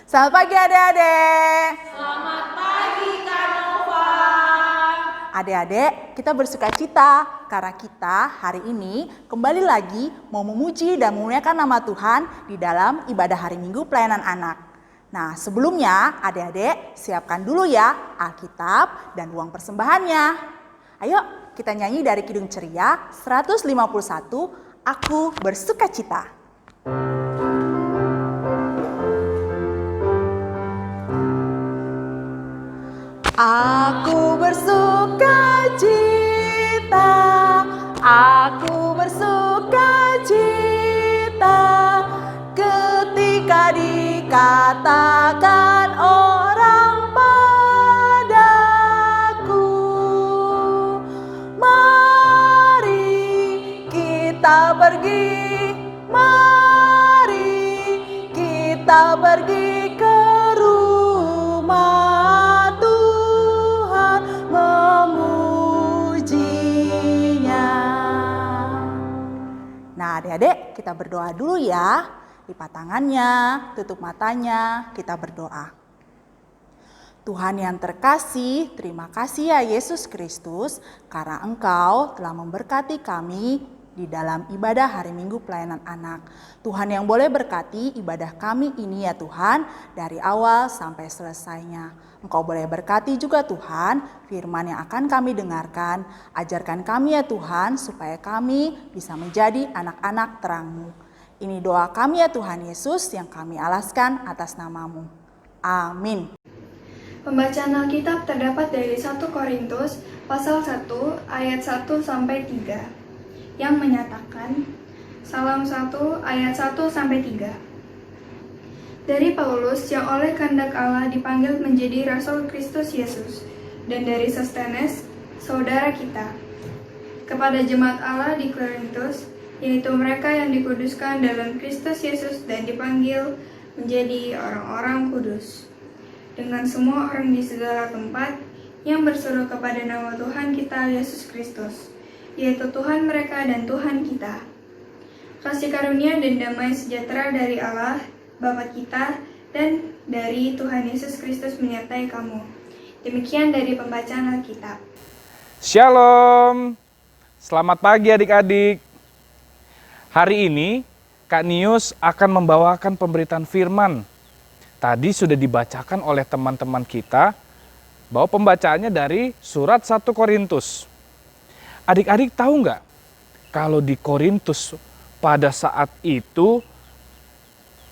Selamat pagi adik-adik. Selamat pagi Kak Nova. Adik-adik, kita bersuka cita karena kita hari ini kembali lagi mau memuji dan memuliakan nama Tuhan di dalam ibadah hari Minggu pelayanan anak. Nah, sebelumnya adik-adik siapkan dulu ya Alkitab dan uang persembahannya. Ayo kita nyanyi dari Kidung Ceria 151, Aku Bersuka Cita. Aku bersuka cita, aku bersuka cita, ketika dikatakan orang padaku, mari kita pergi, mari kita pergi ke rumah memujinya. Nah, adik-adik, kita berdoa dulu ya. Lipat tangannya, tutup matanya, kita berdoa. Tuhan yang terkasih, terima kasih ya Yesus Kristus, karena Engkau telah memberkati kami di dalam ibadah hari Minggu pelayanan anak. Tuhan yang boleh berkati ibadah kami ini ya Tuhan, dari awal sampai selesainya. Engkau boleh berkati juga Tuhan, firman yang akan kami dengarkan. Ajarkan kami ya Tuhan, supaya kami bisa menjadi anak-anak terang-Mu. Ini doa kami ya Tuhan Yesus yang kami alaskan atas nama-Mu. Amin. Pembacaan Alkitab terdapat dari 1 Korintus pasal 1 ayat 1 sampai 3 yang menyatakan, Salam 1 ayat 1 sampai 3. Dari Paulus yang oleh kehendak Allah dipanggil menjadi Rasul Kristus Yesus, dan dari Sostenes, saudara kita, kepada jemaat Allah di Korintus, yaitu mereka yang dikuduskan dalam Kristus Yesus dan dipanggil menjadi orang-orang kudus, dengan semua orang di segala tempat yang berseru kepada nama Tuhan kita Yesus Kristus, yaitu Tuhan mereka dan Tuhan kita. Kasih karunia dan damai sejahtera dari Allah, Bapa kita, dan dari Tuhan Yesus Kristus menyertai kamu. Demikian dari pembacaan Alkitab. Shalom, selamat pagi adik-adik. Hari ini Kak Nius akan membawakan pemberitaan firman. Tadi sudah dibacakan oleh teman-teman kita bahwa pembacaannya dari surat 1 Korintus. Adik-adik tahu nggak kalau di Korintus pada saat itu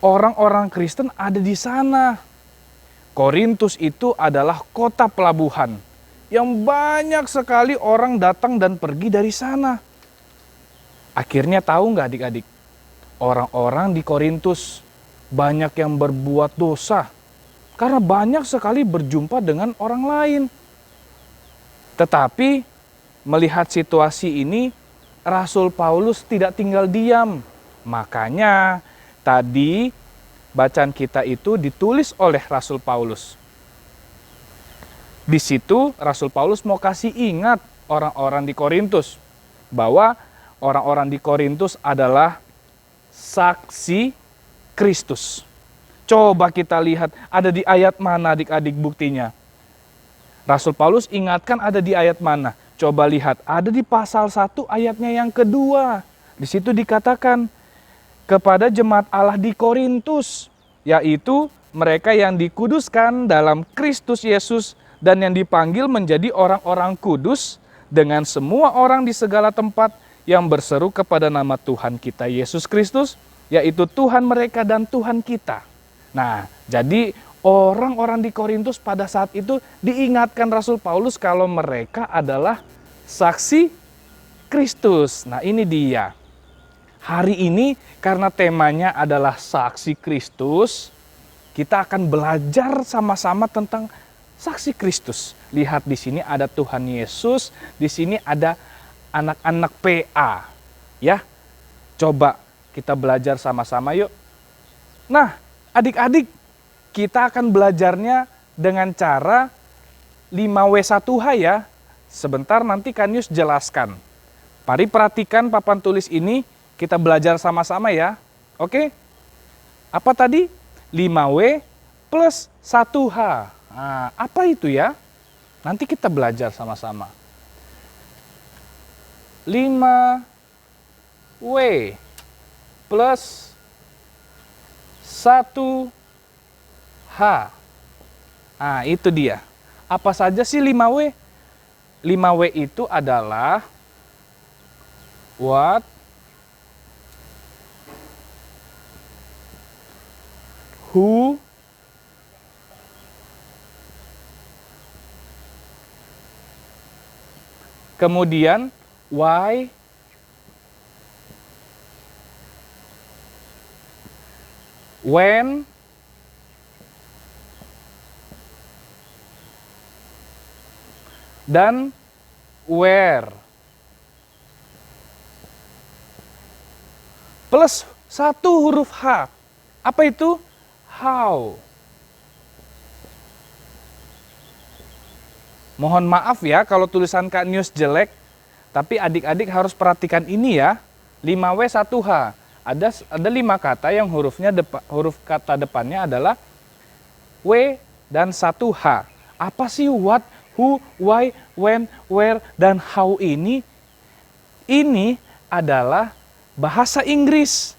orang-orang Kristen ada di sana. Korintus itu adalah kota pelabuhan yang banyak sekali orang datang dan pergi dari sana. Akhirnya tahu nggak adik-adik? Orang-orang di Korintus banyak yang berbuat dosa karena banyak sekali berjumpa dengan orang lain. Tetapi melihat situasi ini, Rasul Paulus tidak tinggal diam. Makanya tadi bacaan kita itu ditulis oleh Rasul Paulus. Di situ Rasul Paulus mau kasih ingat orang-orang di Korintus bahwa orang-orang di Korintus adalah saksi Kristus. Coba kita lihat ada di ayat mana adik-adik buktinya. Rasul Paulus ingatkan ada di ayat mana? Coba lihat, ada di pasal 1 ayatnya yang kedua. Di situ dikatakan, kepada jemaat Allah di Korintus, yaitu mereka yang dikuduskan dalam Kristus Yesus dan yang dipanggil menjadi orang-orang kudus dengan semua orang di segala tempat yang berseru kepada nama Tuhan kita Yesus Kristus, yaitu Tuhan mereka dan Tuhan kita. Nah, jadi orang-orang di Korintus pada saat itu diingatkan Rasul Paulus kalau mereka adalah saksi Kristus. Nah, ini dia. Hari ini karena temanya adalah saksi Kristus, kita akan belajar sama-sama tentang saksi Kristus. Lihat di sini ada Tuhan Yesus, di sini ada anak-anak PA. Ya. Coba kita belajar sama-sama yuk. Nah, adik-adik, kita akan belajarnya dengan cara 5W1H ya. Sebentar nanti Kanius jelaskan. Mari perhatikan papan tulis ini, kita belajar sama-sama ya. Oke? Apa tadi? 5W plus 1H. Nah, apa itu ya? Nanti kita belajar sama-sama. 5W plus 1H. Nah, itu dia. Apa saja sih 5W? 5W itu adalah what, who, kemudian why, when, dan where. Plus 1 huruf H. Apa itu? How. Mohon maaf ya kalau tulisan Kak News jelek, tapi adik-adik harus perhatikan ini ya. 5W 1H. Ada 5 kata yang huruf kata depannya adalah W dan 1H. Apa sih what, who, why, when, where, dan how ini? Ini adalah bahasa Inggris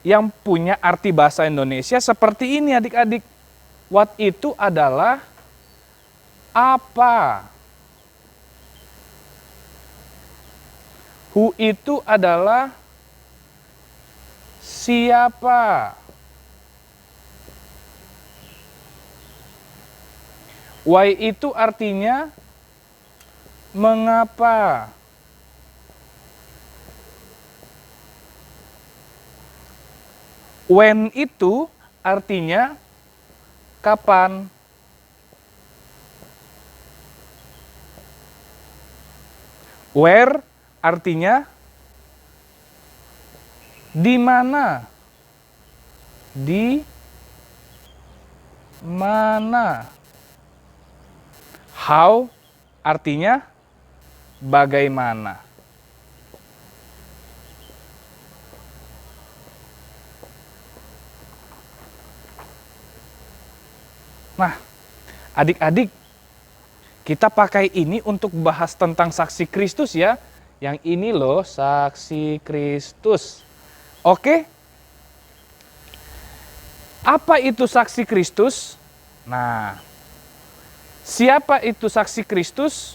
yang punya arti bahasa Indonesia seperti ini adik-adik. What itu adalah apa. Who itu adalah siapa. Why itu artinya mengapa. When itu artinya kapan. Where artinya di mana. Di mana. How artinya bagaimana. Nah, adik-adik, kita pakai ini untuk bahas tentang saksi Kristus ya. Yang ini loh, saksi Kristus. Oke? Apa itu saksi Kristus? Nah, siapa itu saksi Kristus?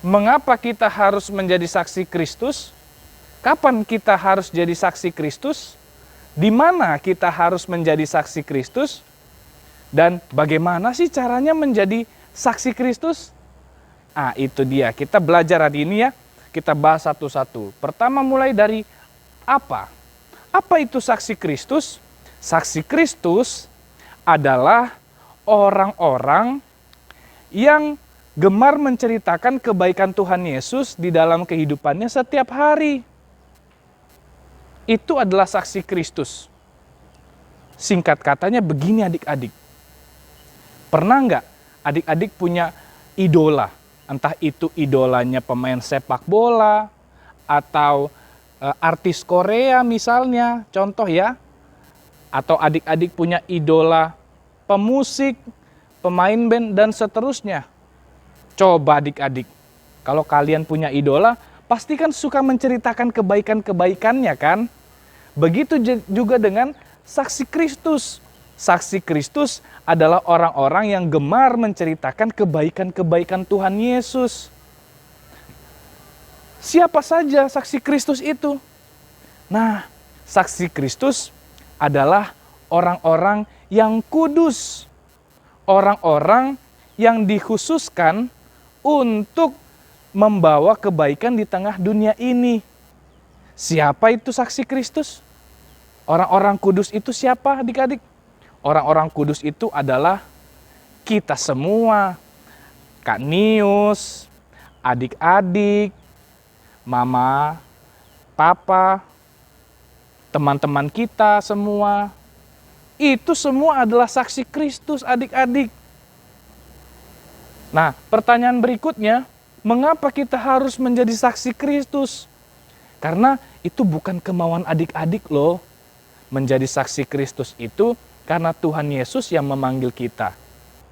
Mengapa kita harus menjadi saksi Kristus? Kapan kita harus jadi saksi Kristus? Di mana kita harus menjadi saksi Kristus? Dan bagaimana sih caranya menjadi saksi Kristus? Ah, itu dia. Kita belajar hari ini ya. Kita bahas satu-satu. Pertama mulai dari apa? Apa itu saksi Kristus? Saksi Kristus adalah orang-orang yang gemar menceritakan kebaikan Tuhan Yesus di dalam kehidupannya setiap hari. Itu adalah saksi Kristus. Singkat katanya begini adik-adik. Pernah nggak adik-adik punya idola? Entah itu idolanya pemain sepak bola, atau artis Korea misalnya, contoh ya. Atau adik-adik punya idola pemusik, pemain band, dan seterusnya. Coba adik-adik, kalau kalian punya idola, pasti kan suka menceritakan kebaikan-kebaikannya kan? Begitu juga dengan saksi Kristus. Saksi Kristus adalah orang-orang yang gemar menceritakan kebaikan-kebaikan Tuhan Yesus. Siapa saja saksi Kristus itu? Nah, saksi Kristus adalah orang-orang yang kudus. Orang-orang yang dikhususkan untuk membawa kebaikan di tengah dunia ini. Siapa itu saksi Kristus? Orang-orang kudus itu siapa adik-adik? Orang-orang kudus itu adalah kita semua. Kak Nius, adik-adik, mama, papa, teman-teman kita semua. Itu semua adalah saksi Kristus adik-adik. Nah, pertanyaan berikutnya, mengapa kita harus menjadi saksi Kristus? Karena itu bukan kemauan adik-adik loh. menjadi saksi Kristus itu karena Tuhan Yesus yang memanggil kita.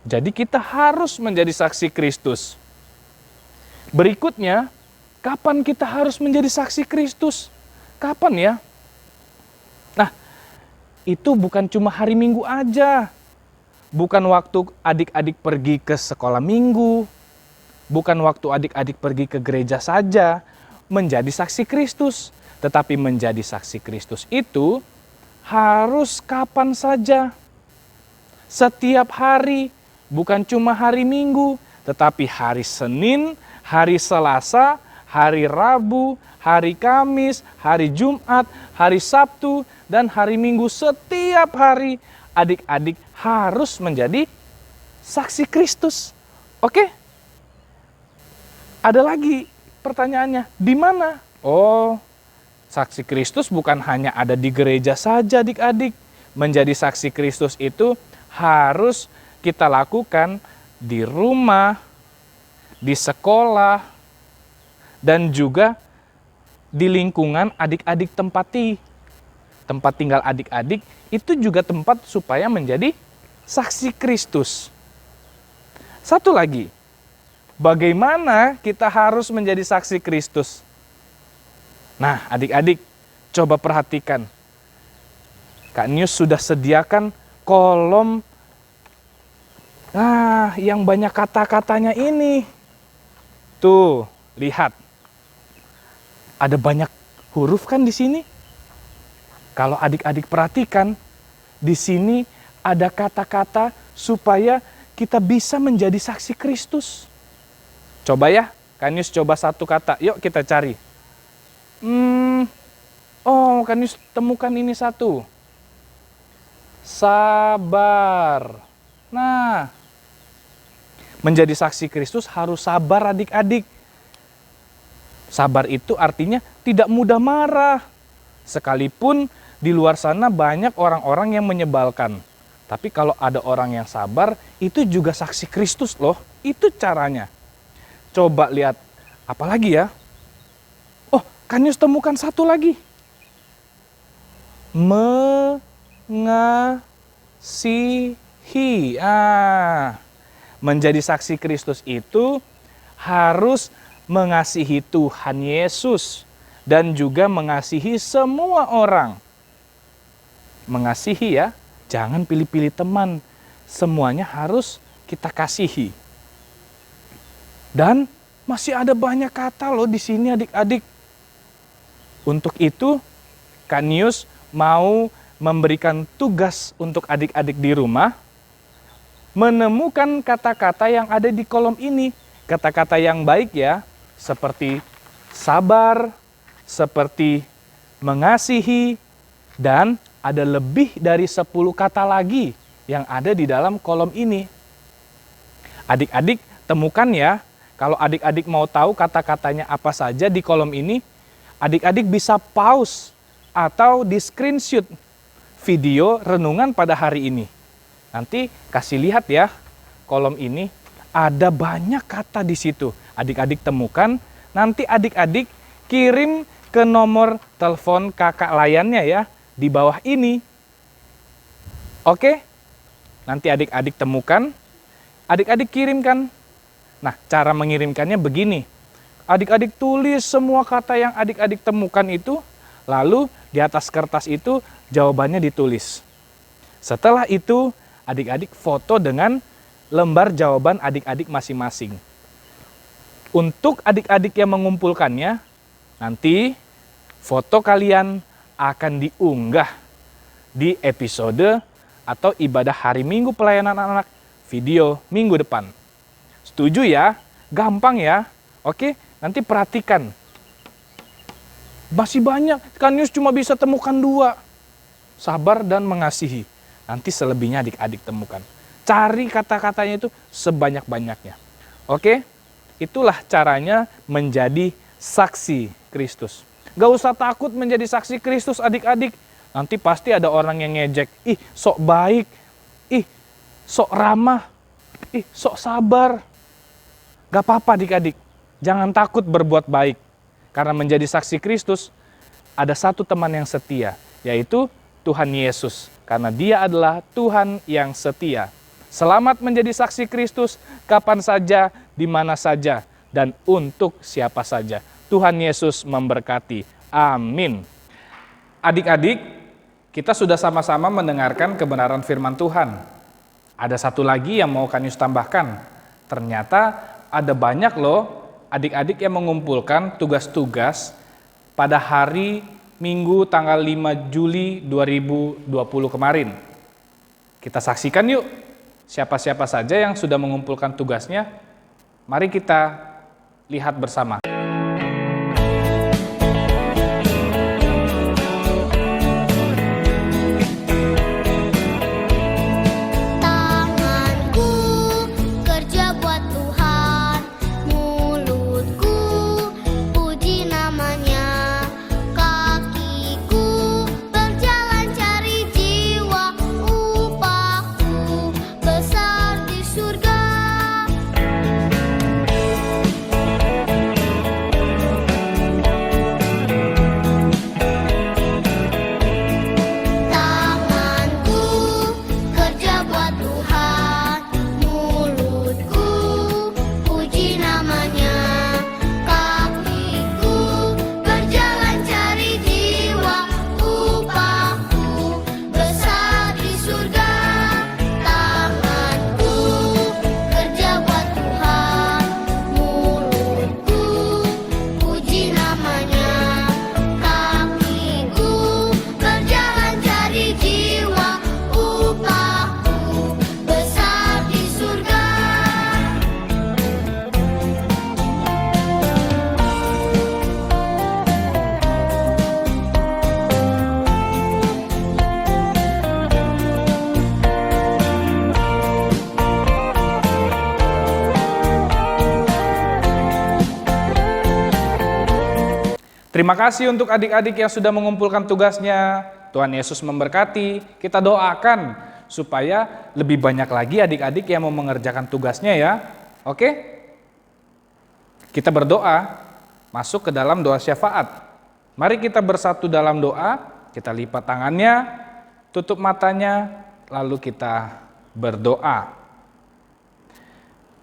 Jadi kita harus menjadi saksi Kristus. Berikutnya, kapan kita harus menjadi saksi Kristus? Kapan ya? Nah, itu bukan cuma hari Minggu aja. Bukan waktu adik-adik pergi ke sekolah minggu. Bukan waktu adik-adik pergi ke gereja saja menjadi saksi Kristus. Tetapi menjadi saksi Kristus itu harus kapan saja. Setiap hari, bukan cuma hari Minggu, tetapi hari Senin, hari Selasa, hari Rabu, hari Kamis, hari Jumat, hari Sabtu, dan hari Minggu. Setiap hari adik-adik harus menjadi saksi Kristus. Oke? Ada lagi pertanyaannya, di mana? Oh, saksi Kristus bukan hanya ada di gereja saja adik-adik. Menjadi saksi Kristus itu harus kita lakukan di rumah, di sekolah, dan juga di lingkungan adik-adik tempati. Tempat tinggal adik-adik itu juga tempat supaya menjadi saksi Kristus. Satu lagi, bagaimana kita harus menjadi saksi Kristus? Nah, adik-adik, coba perhatikan. Kak Nius sudah sediakan kolom yang banyak kata-katanya ini. Tuh, lihat. Ada banyak huruf kan di sini? Kalau adik-adik perhatikan, di sini ada kata-kata supaya kita bisa menjadi saksi Kristus. Coba ya, Kak Nius coba satu kata. Yuk kita cari. Kak Nius temukan ini satu. Sabar. Nah, menjadi saksi Kristus harus sabar adik-adik. Sabar itu artinya tidak mudah marah. Sekalipun di luar sana banyak orang-orang yang menyebalkan. Tapi kalau ada orang yang sabar, itu juga saksi Kristus loh. Itu caranya. Coba lihat, apa lagi ya? Oh, Kak Nius temukan satu lagi. Mengasihi. Menjadi saksi Kristus itu harus mengasihi Tuhan Yesus dan juga mengasihi semua orang. Mengasihi ya, jangan pilih-pilih teman. Semuanya harus kita kasihi. Dan masih ada banyak kata loh di sini adik-adik. Untuk itu, Kak Nius mau memberikan tugas untuk adik-adik di rumah menemukan kata-kata yang ada di kolom ini. Kata-kata yang baik ya, seperti sabar, seperti mengasihi, dan ada lebih dari 10 kata lagi yang ada di dalam kolom ini. Adik-adik temukan ya, kalau adik-adik mau tahu kata-katanya apa saja di kolom ini, adik-adik bisa pause atau di screenshot video renungan pada hari ini. Nanti kasih lihat ya, kolom ini ada banyak kata di situ. Adik-adik temukan, nanti adik-adik kirim ke nomor telepon kakak layannya ya, di bawah ini. Oke? Nanti adik-adik temukan, adik-adik kirimkan. Nah, cara mengirimkannya begini. Adik-adik tulis semua kata yang adik-adik temukan itu, lalu di atas kertas itu jawabannya ditulis. Setelah itu, adik-adik foto dengan lembar jawaban adik-adik masing-masing. Untuk adik-adik yang mengumpulkannya, nanti foto kalian akan diunggah di episode atau ibadah hari Minggu pelayanan anak video minggu depan. Setuju ya? Gampang ya? Oke, nanti perhatikan. Masih banyak, Kak Nius cuma bisa temukan 2. Sabar dan mengasihi. Nanti selebihnya adik-adik temukan. Cari kata-katanya itu sebanyak-banyaknya. Oke? Itulah caranya menjadi saksi Kristus. Gak usah takut menjadi saksi Kristus adik-adik. Nanti pasti ada orang yang ngejek. Ih, sok baik. Ih, sok ramah. Ih, sok sabar. Gak apa-apa adik-adik. Jangan takut berbuat baik. Karena menjadi saksi Kristus, ada satu teman yang setia, yaitu Tuhan Yesus, karena Dia adalah Tuhan yang setia. Selamat menjadi saksi Kristus kapan saja, di mana saja, dan untuk siapa saja. Tuhan Yesus memberkati. Amin. Adik-adik, kita sudah sama-sama mendengarkan kebenaran firman Tuhan. Ada satu lagi yang mau Kanius tambahkan. Ternyata ada banyak loh adik-adik yang mengumpulkan tugas-tugas pada hari Minggu tanggal 5 Juli 2020 kemarin. Kita saksikan yuk siapa-siapa saja yang sudah mengumpulkan tugasnya. Mari kita lihat bersama. Tanganku kerja buat Tuhan, mulutku puji namanya, kakiku berjalan cari jiwa, upahku besar di surga. Tanganku kerja buat Tuhan, mulutku puji namanya, kakiku berjalan cari jiwa, upahku besar di surga. Tanganku kerja buat Tuhan, mulutku puji namanya, kakiku berjalan cari jiwa, upahku besar di surga. Terima kasih untuk adik-adik yang sudah mengumpulkan tugasnya. Tuhan Yesus memberkati. Kita doakan supaya lebih banyak lagi adik-adik yang mau mengerjakan tugasnya ya. Oke? Kita berdoa, masuk ke dalam doa syafaat. Mari kita bersatu dalam doa, kita lipat tangannya, tutup matanya, lalu kita berdoa.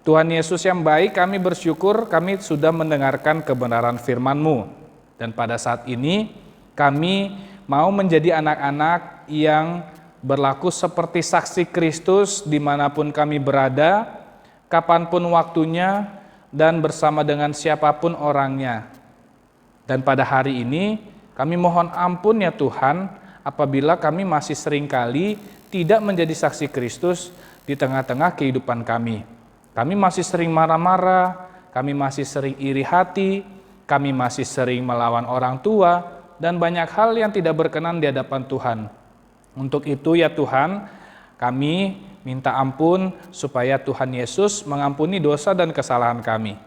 Tuhan Yesus yang baik, kami bersyukur kami sudah mendengarkan kebenaran firman-Mu. Dan pada saat ini kami mau menjadi anak-anak yang berlaku seperti saksi Kristus dimanapun kami berada, kapanpun waktunya, dan bersama dengan siapapun orangnya. Dan pada hari ini kami mohon ampun ya Tuhan, apabila kami masih seringkali tidak menjadi saksi Kristus di tengah-tengah kehidupan kami. Kami masih sering marah-marah, kami masih sering iri hati, kami masih sering melawan orang tua, dan banyak hal yang tidak berkenan di hadapan Tuhan. Untuk itu ya Tuhan, kami minta ampun supaya Tuhan Yesus mengampuni dosa dan kesalahan kami.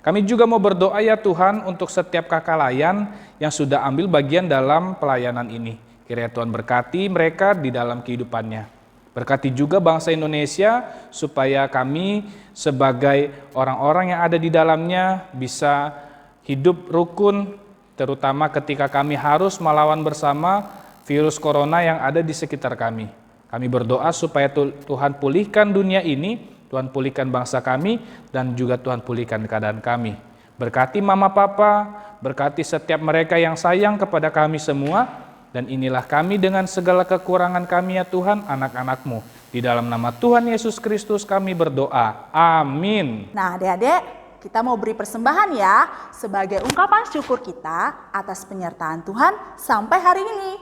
Kami juga mau berdoa ya Tuhan untuk setiap kakak layan yang sudah ambil bagian dalam pelayanan ini. Kiranya Tuhan berkati mereka di dalam kehidupannya. Berkati juga bangsa Indonesia supaya kami sebagai orang-orang yang ada di dalamnya bisa hidup rukun, terutama ketika kami harus melawan bersama virus corona yang ada di sekitar kami. Kami berdoa supaya Tuhan pulihkan dunia ini, Tuhan pulihkan bangsa kami, dan juga Tuhan pulihkan keadaan kami. Berkati mama papa, berkati setiap mereka yang sayang kepada kami semua, dan inilah kami dengan segala kekurangan kami ya Tuhan, anak-anak-Mu. Di dalam nama Tuhan Yesus Kristus kami berdoa. Amin. Nah adik-adik, kita mau beri persembahan ya, sebagai ungkapan syukur kita atas penyertaan Tuhan sampai hari ini.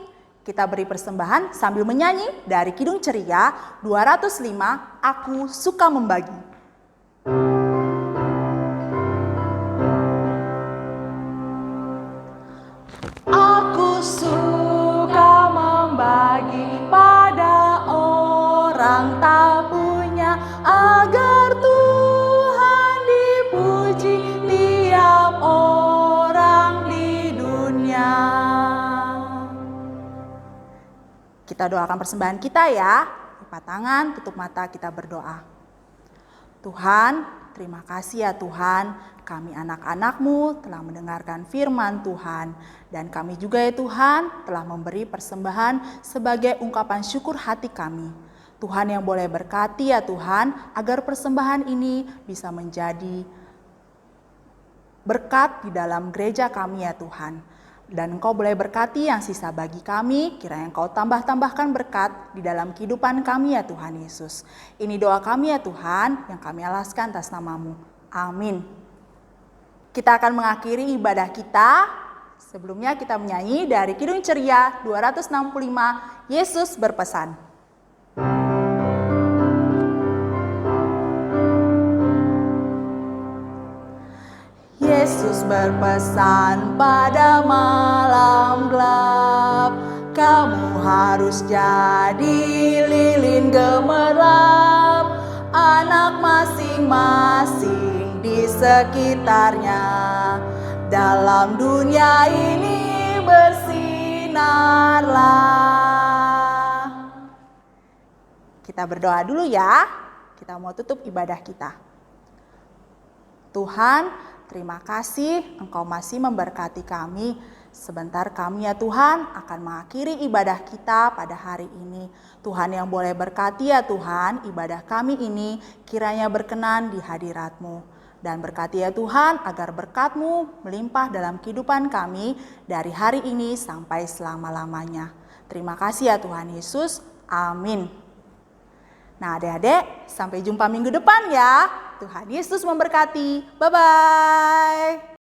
Kita beri persembahan sambil menyanyi dari Kidung Ceria 205, Aku Suka Membagi. Aku suka membagi pada orang tak punya, agar Tuhan dipuji tiap orang di dunia. Kita doakan persembahan kita ya. Lipat tangan, tutup mata, kita berdoa. Tuhan, terima kasih ya Tuhan, kami anak-anak-Mu telah mendengarkan firman Tuhan. Dan kami juga ya Tuhan telah memberi persembahan sebagai ungkapan syukur hati kami. Tuhan yang boleh berkati ya Tuhan, agar persembahan ini bisa menjadi berkat di dalam gereja kami ya Tuhan. Dan Engkau boleh berkati yang sisa bagi kami, kiranya Engkau tambah-tambahkan berkat di dalam kehidupan kami ya Tuhan Yesus. Ini doa kami ya Tuhan, yang kami alaskan atas nama-Mu. Amin. Kita akan mengakhiri ibadah kita. Sebelumnya kita menyanyi dari Kidung Ceria 265, Yesus berpesan. Yesus berpesan pada malam gelap, kamu harus jadi lilin gemerlap, anak masing-masing di sekitarnya, dalam dunia ini bersinarlah. Kita berdoa dulu ya, kita mau tutup ibadah kita. Tuhan, terima kasih Engkau masih memberkati kami. Sebentar kami ya Tuhan akan mengakhiri ibadah kita pada hari ini. Tuhan yang boleh berkati ya Tuhan, ibadah kami ini kiranya berkenan di hadirat-Mu. Dan berkati ya Tuhan agar berkat-Mu melimpah dalam kehidupan kami dari hari ini sampai selama-lamanya. Terima kasih ya Tuhan Yesus. Amin. Nah adik-adik, sampai jumpa minggu depan ya. Tuhan Yesus memberkati. Bye-bye.